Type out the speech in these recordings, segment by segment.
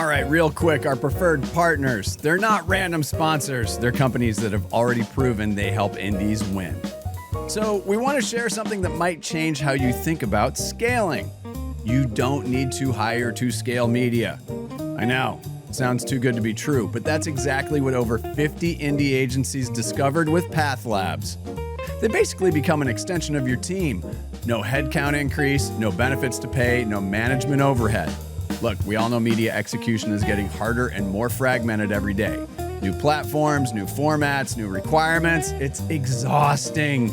right, real quick, our preferred partners. They're not random sponsors. They're companies that have already proven they help indies win. So we want to share something that might change how you think about scaling. You don't need to hire to scale media. I know, it sounds too good to be true, but that's exactly what over 50 indie agencies discovered with Path Labs. They basically become an extension of your team. No headcount increase, no benefits to pay, no management overhead. Look, we all know media execution is getting harder and more fragmented every day. New platforms, new formats, new requirements. It's exhausting.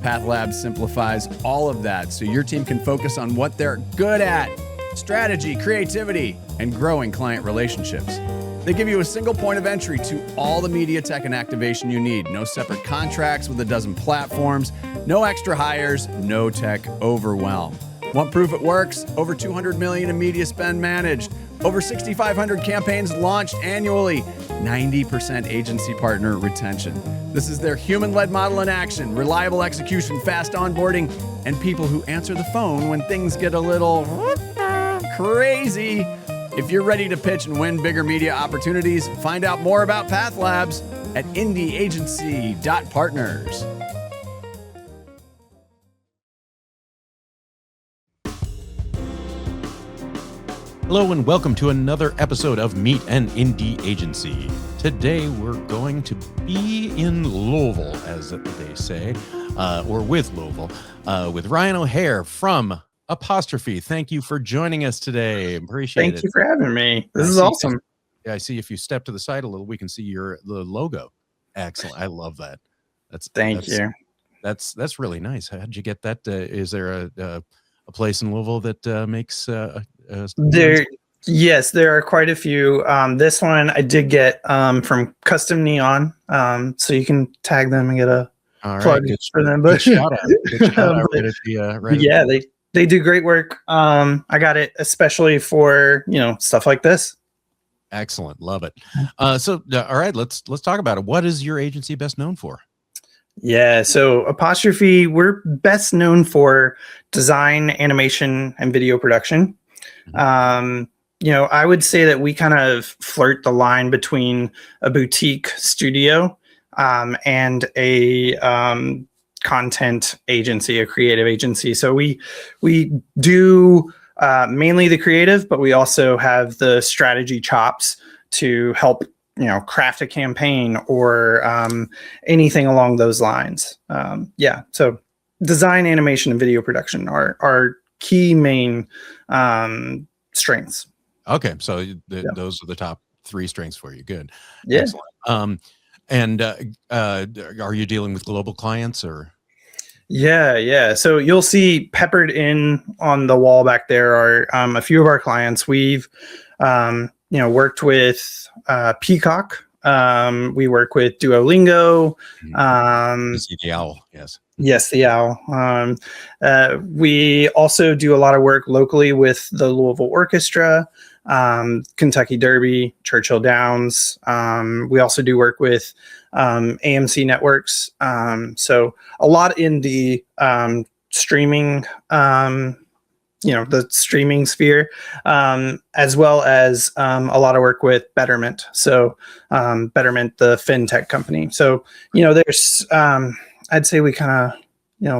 Path Labs simplifies all of that so your team can focus on what they're good at: strategy, creativity, and growing client relationships. They give you a single point of entry to all the media tech and activation you need. No separate contracts with a dozen platforms, no extra hires, no tech overwhelm. Want proof it works? Over $200 million in media spend managed. Over 6,500 campaigns launched annually. 90% agency partner retention. This is their human-led model in action. Reliable execution, fast onboarding, and people who answer the phone when things get a little crazy. If you're ready to pitch and win bigger media opportunities, find out more about Path Labs at indieagency.partners. Hello and welcome to another episode of Meet an Indie Agency. Today we're going to be in Louisville, as they say, or with Louisville, with Ryan O'Hare from Apostrophe. Thank you for joining us today. Appreciate it. Thank you for having me. This is awesome. I see if you step to the side a little, we can see the logo. Excellent. I love that. Thank you. That's really nice. How'd you get that? Is there a place in Louisville that makes Yes, there are quite a few. This one I did get from Custom Neon, so you can tag them and get a plug for them. But shout out. Good shout out they do great work. I got it especially for stuff like this. Excellent, love it. All right, let's talk about it. What is your agency best known for? Yeah, so Apostrophe, we're best known for design, animation, and video production. I would say that we kind of flirt the line between a boutique studio and a content agency, a creative agency. So we do mainly the creative, but we also have the strategy chops to help craft a campaign or anything along those lines. So design, animation, and video production are our key main strengths. Okay, so those are the top three strengths for you. Good. Yeah. Excellent. Are you dealing with global clients or? Yeah. So you'll see peppered in on the wall back there are a few of our clients. We've worked with Peacock. We work with Duolingo. The owl, yes. Yes, the owl. We also do a lot of work locally with the Louisville Orchestra, Kentucky Derby, Churchill Downs. We also do work with AMC Networks. So a lot in the streaming the streaming sphere, as well as a lot of work with Betterment. So Betterment, the fintech company. So, there's, I'd say we kind of,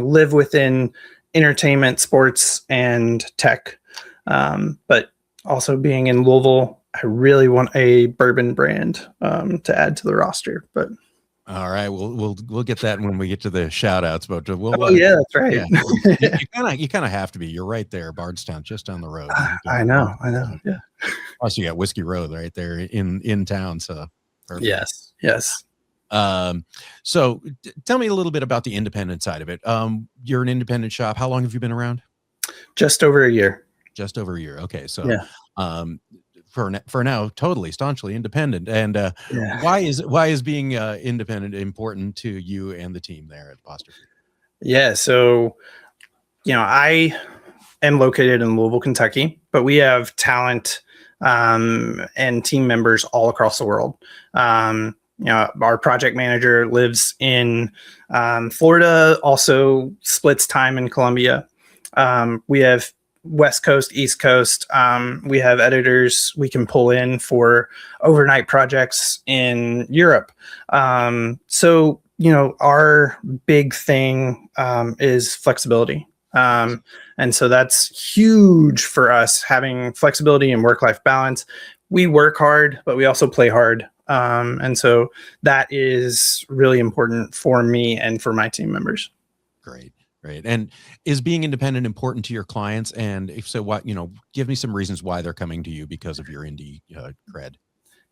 live within entertainment, sports, and tech. But also being in Louisville, I really want a bourbon brand to add to the roster. But all right, we'll get that when we get to the shout outs, but yeah, that's right. Yeah. You kind of have to be. You're right there, Bardstown, just down the road. I know. Yeah. Plus, you got Whiskey Road right there in town. So perfect. Yes. So tell me a little bit about the independent side of it. You're an independent shop. How long have you been around? Just over a year. Okay, so yeah. For now, totally staunchly independent. And why is being independent important to you and the team there at Apostrophe? Yeah, so I am located in Louisville, Kentucky, but we have talent and team members all across the world. Our project manager lives in Florida, also splits time in Colombia. We have West Coast, East Coast. We have editors we can pull in for overnight projects in Europe. So, our big thing is flexibility. And so that's huge for us, having flexibility and work-life balance. We work hard, but we also play hard. And so that is really important for me and for my team members. Great. And is being independent important to your clients? And if so, what, give me some reasons why they're coming to you because of your indie cred.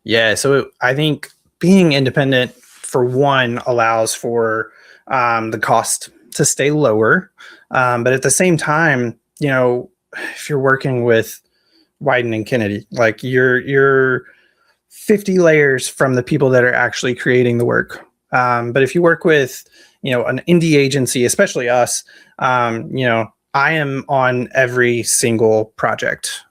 Yeah. So I think being independent, for one, allows for the cost to stay lower. But at the same time, if you're working with Wyden and Kennedy, like you're 50 layers from the people that are actually creating the work. But if you work with, an indie agency, especially us, I am on every single project.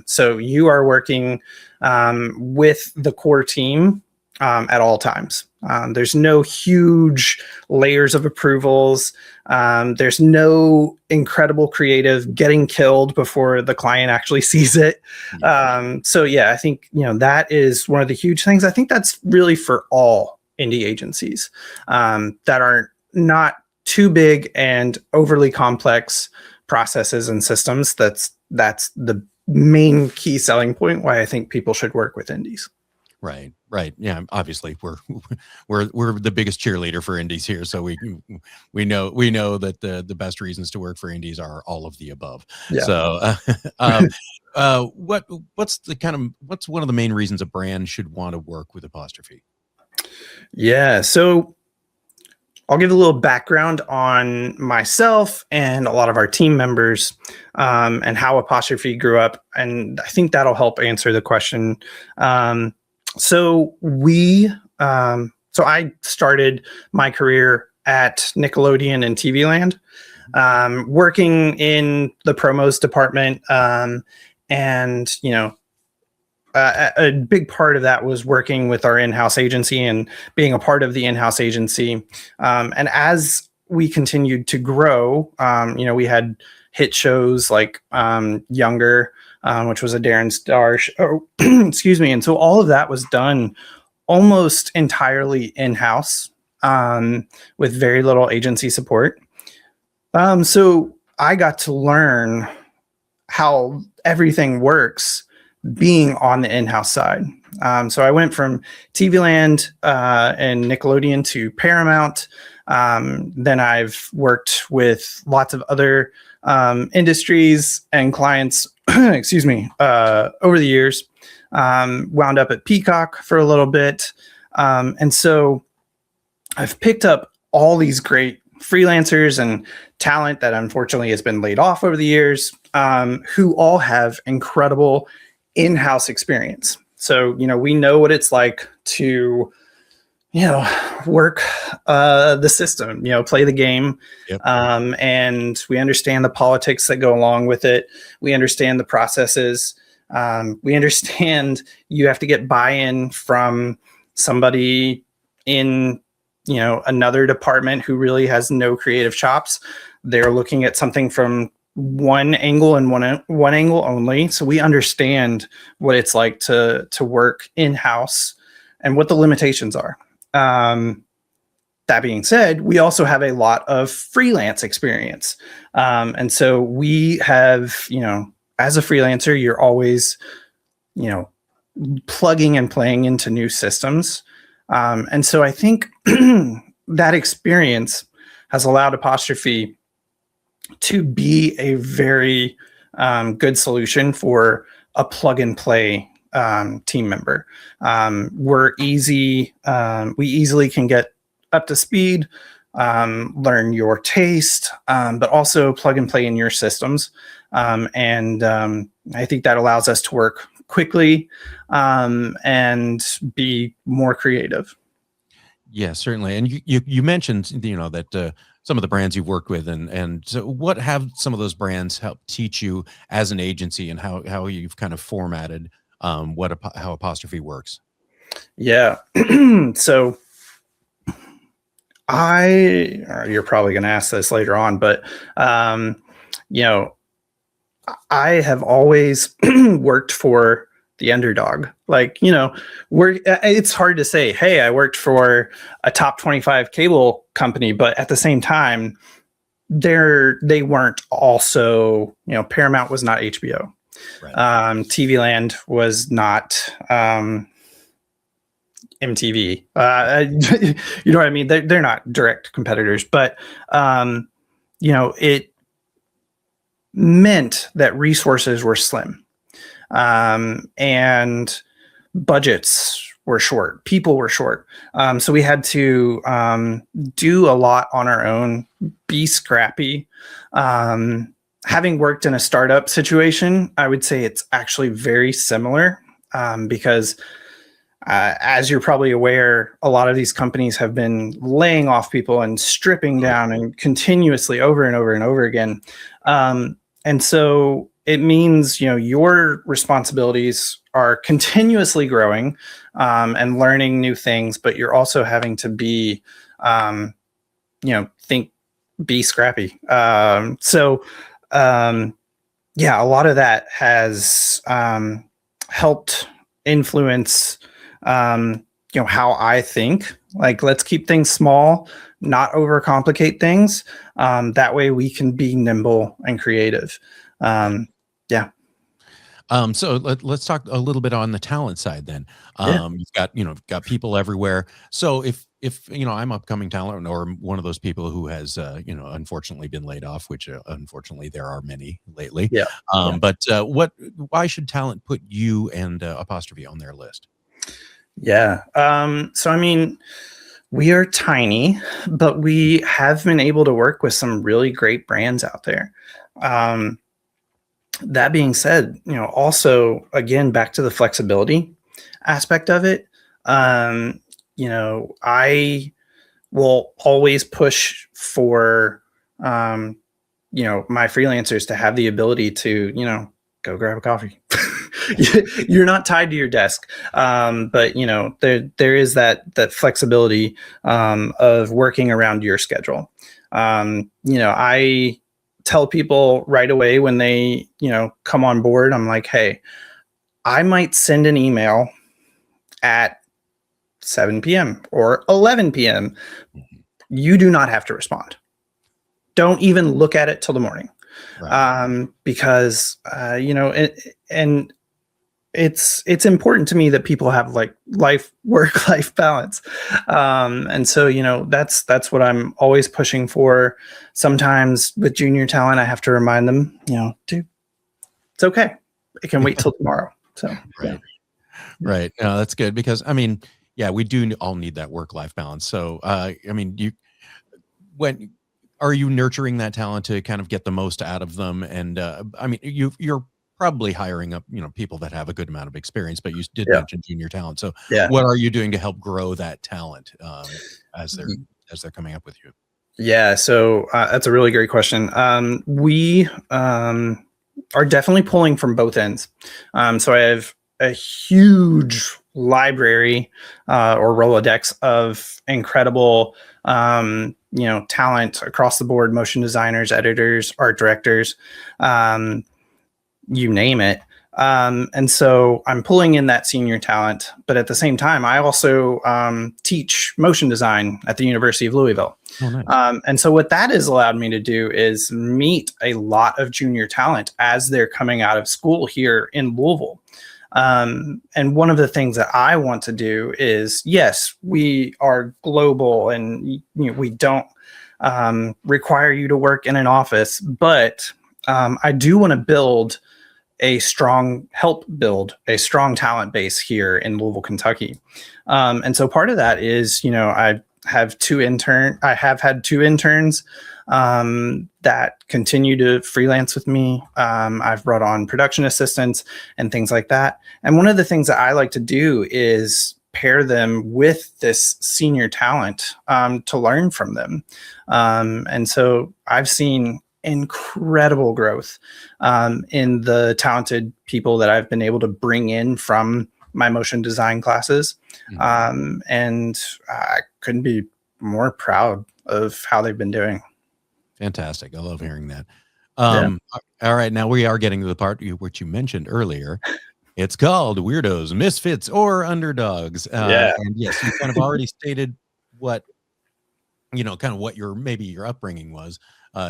So you are working with the core team at all times. There's no huge layers of approvals. There's no incredible creative getting killed before the client actually sees it. So yeah, I think, that is one of the huge things. I think that's really for all indie agencies that are not too big and overly complex processes and systems. That's the main key selling point why I think people should work with indies. Right. Yeah. Obviously, we're the biggest cheerleader for indies here, so we know that the best reasons to work for indies are all of the above. Yeah. So, what's one of the main reasons a brand should want to work with Apostrophe? Yeah. So I'll give a little background on myself and a lot of our team members, and how Apostrophe grew up, and I think that'll help answer the question. So I started my career at Nickelodeon and TV Land, working in the promos department. And, a big part of that was working with our in-house agency and being a part of the in-house agency. And as we continued to grow, we had hit shows like Younger, which was a Darren Star show. Excuse me. And so all of that was done almost entirely in-house, with very little agency support. So I got to learn how everything works being on the in-house side. So I went from TV Land and Nickelodeon to Paramount. Then I've worked with lots of other industries and clients, excuse me, over the years. Wound up at Peacock for a little bit. And so I've picked up all these great freelancers and talent that unfortunately has been laid off over the years, who all have incredible in-house experience. So, we know what it's like to, work the system, play the game. Yep. And we understand the politics that go along with it. We understand the processes. We understand you have to get buy-in from somebody in, another department who really has no creative chops. They're looking at something from one angle and one angle only. So we understand what it's like to work in-house and what the limitations are. That being said, we also have a lot of freelance experience. And so we have, as a freelancer, you're always, plugging and playing into new systems. And so I think that experience has allowed Apostrophe to be a very good solution for a plug and play team member. We're easy. We easily can get up to speed, learn your taste, but also plug and play in your systems. And I think that allows us to work quickly and be more creative. Yeah, certainly. And you mentioned, that some of the brands you've worked with, and so what have some of those brands helped teach you as an agency, and how you've kind of formatted how Apostrophe works? Yeah. So you're probably going to ask this later on, but, I I have always worked for the underdog. Like, it's hard to say, hey, I worked for a top 25 cable company, but at the same time, they weren't also, Paramount was not HBO. Right. TV Land was not MTV. You know what I mean? They're not direct competitors, but it meant that resources were slim, and budgets were short. People were short. So we had to do a lot on our own, be scrappy. Having worked in a startup situation, I would say it's actually very similar, because as you're probably aware, a lot of these companies have been laying off people and stripping down and continuously over and over and over again. And so it means, your responsibilities are continuously growing, and learning new things, but you're also having to be, be scrappy. A lot of that has helped influence, how I think. Like, let's keep things small, not overcomplicate things. That way we can be nimble and creative. So let's talk a little bit on the talent side then. You've got people everywhere. So if I'm upcoming talent or one of those people who has unfortunately been laid off, which unfortunately there are many lately. But why should talent put you and Apostrophe on their list? So I mean, we are tiny, but we have been able to work with some really great brands out there. That being said, also, again, back to the flexibility aspect of it, I will always push for, my freelancers to have the ability to, go grab a coffee. You're not tied to your desk. But there is that flexibility, of working around your schedule. I tell people right away when they, come on board, I'm like, hey, I might send an email at 7 p.m. or 11 p.m. You do not have to respond. Don't even look at it till the morning. Right. Because, and it's important to me that people have like work-life balance. And so, that's what I'm always pushing for. Sometimes with junior talent, I have to remind them, dude, it's okay. It can wait till tomorrow. So, right. Right. No, that's good because we do all need that work-life balance. So, when are you nurturing that talent to kind of get the most out of them? And you're probably hiring up, people that have a good amount of experience, but you did mention junior talent. So what are you doing to help grow that talent as they're coming up with you? Yeah. So that's a really great question. We are definitely pulling from both ends. So I have a huge library or Rolodex of incredible, talent across the board, motion designers, editors, art directors, you name it. And so I'm pulling in that senior talent, but at the same time, I also teach motion design at the University of Louisville. Oh, nice. And so what that has allowed me to do is meet a lot of junior talent as they're coming out of school here in Louisville. And one of the things that I want to do is, yes, we are global and we don't require you to work in an office, but I do want to help build a strong talent base here in Louisville, Kentucky. And so part of that is, I have had two interns that continue to freelance with me. I've brought on production assistants and things like that. And one of the things that I like to do is pair them with this senior talent to learn from them. And so I've seen incredible growth in the talented people that I've been able to bring in from my motion design classes. And I couldn't be more proud of how they've been doing. Fantastic. I love hearing that. All right, now we are getting to the part which you mentioned earlier. It's called Weirdos, Misfits, or Underdogs. And yes, you kind of already stated what, kind of what your upbringing was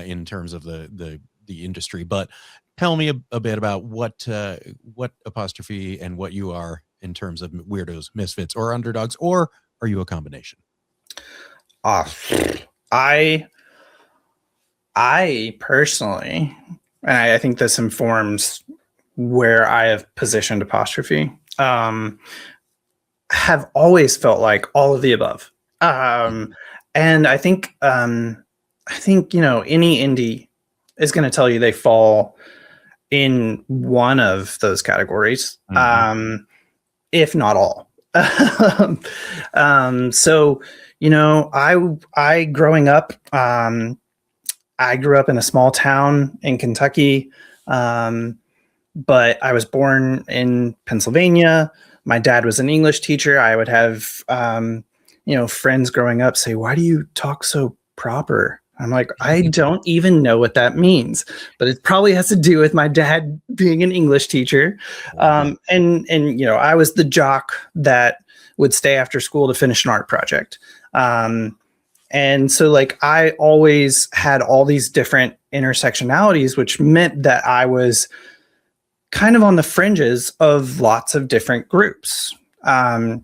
in terms of the industry. But tell me a bit about what Apostrophe and what you are in terms of Weirdos, Misfits, or Underdogs, or are you a combination? I personally, and I think this informs where I have positioned Apostrophe, have always felt like all of the above. And I think any indie is going to tell you they fall in one of those categories, if not all. So, I growing up, I grew up in a small town in Kentucky, but I was born in Pennsylvania. My dad was an English teacher. I would have, friends growing up say, "Why do you talk so proper?" I'm like, I don't even know what that means, but it probably has to do with my dad being an English teacher. And I was the jock that would stay after school to finish an art project. And so I always had all these different intersectionalities, which meant that I was kind of on the fringes of lots of different groups. And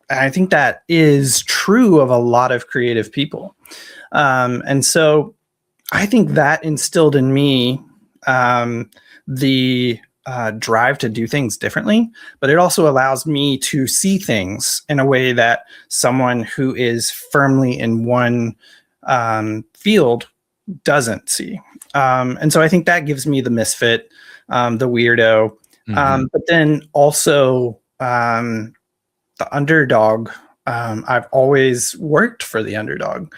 I think that is true of a lot of creative people. And so I think that instilled in me the drive to do things differently, but it also allows me to see things in a way that someone who is firmly in one field doesn't see. And so I think that gives me the misfit, the weirdo, but then also the underdog. I've always worked for the underdog,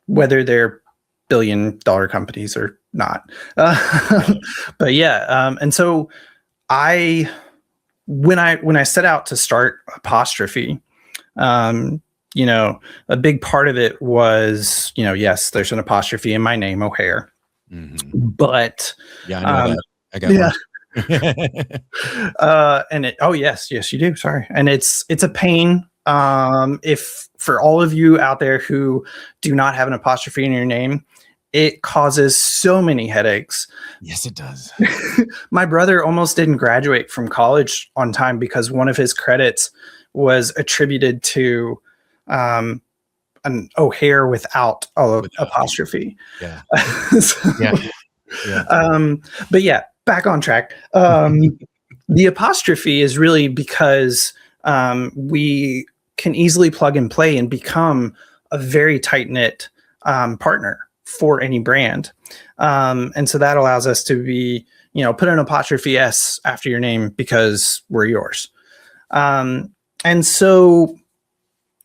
whether they're billion-dollar companies or not. But yeah, and so when I set out to start Apostrophe, a big part of it was, yes, there's an apostrophe in my name, O'Hare, but yeah, I know that. I got one. And yes, you do. Sorry. And it's a pain. If for all of you out there who do not have an apostrophe in your name, it causes so many headaches. Yes, it does. My brother almost didn't graduate from college on time because one of his credits was attributed to an O'Hare without apostrophe. Yeah. But yeah, back on track. The apostrophe is really because we can easily plug and play and become a very tight-knit partner for any brand. And so that allows us to be, put an apostrophe S after your name because we're yours. And so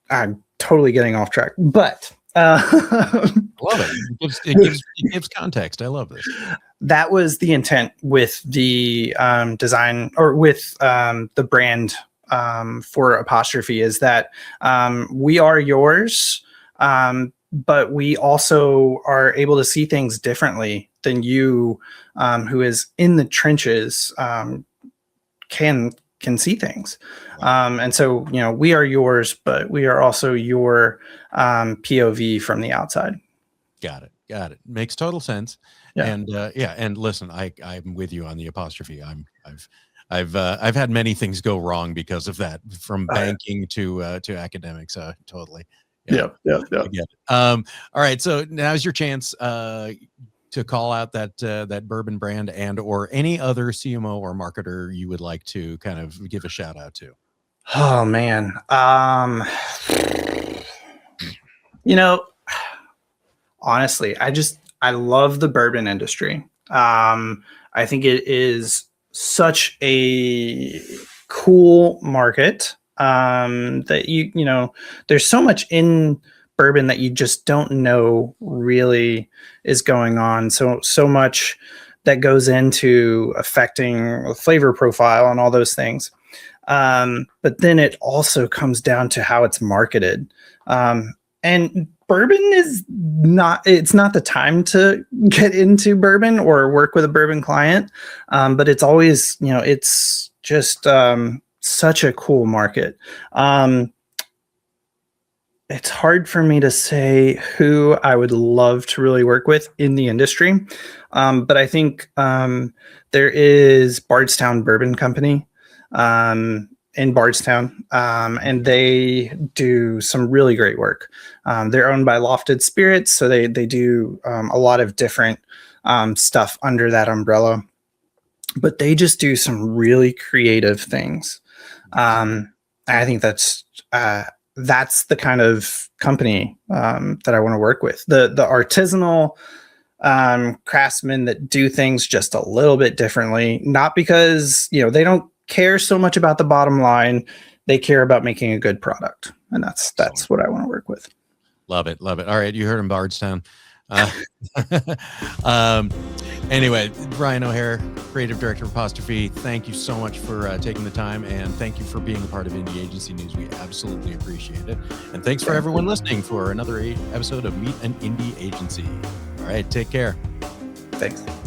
I'm totally getting off track, but I love it. It gives context. I love this. That was the intent with the design, or with the brand for Apostrophe, is that we are yours, but we also are able to see things differently than you, who is in the trenches, can see things. And so, we are yours, but we are also your POV from the outside. Got it. Makes total sense. Yeah. And and listen, I'm with you on the apostrophe. I've had many things go wrong because of that, from banking to academics. Totally. Yeah. I get it. All right. So now's your chance to call out that bourbon brand and or any other CMO or marketer you would like to kind of give a shout out to. Oh man. Honestly, I love the bourbon industry. I think it is such a cool market, that there's so much in bourbon that you just don't know really is going on. So much that goes into affecting the flavor profile and all those things. But then it also comes down to how it's marketed. and bourbon is not, it's not the time to get into bourbon or work with a bourbon client. But it's always, it's just such a cool market. It's hard for me to say who I would love to really work with in the industry. But I think there is Bardstown Bourbon Company in Bardstown, and they do some really great work. They're owned by Lofted Spirits, so they do a lot of different stuff under that umbrella. But they just do some really creative things. I think that's the kind of company that I want to work with. The artisanal craftsmen that do things just a little bit differently, not because, they don't care so much about the bottom line. They care about making a good product. And that's what I want to work with. Love it. Love it. All right. You heard him, Bardstown. Anyway, Brian O'Hare, creative director of Apostrophe, thank you so much for taking the time, and thank you for being a part of Indie Agency News. We absolutely appreciate it. And thanks for everyone listening for another episode of Meet an Indie Agency. All right, take care. Thanks.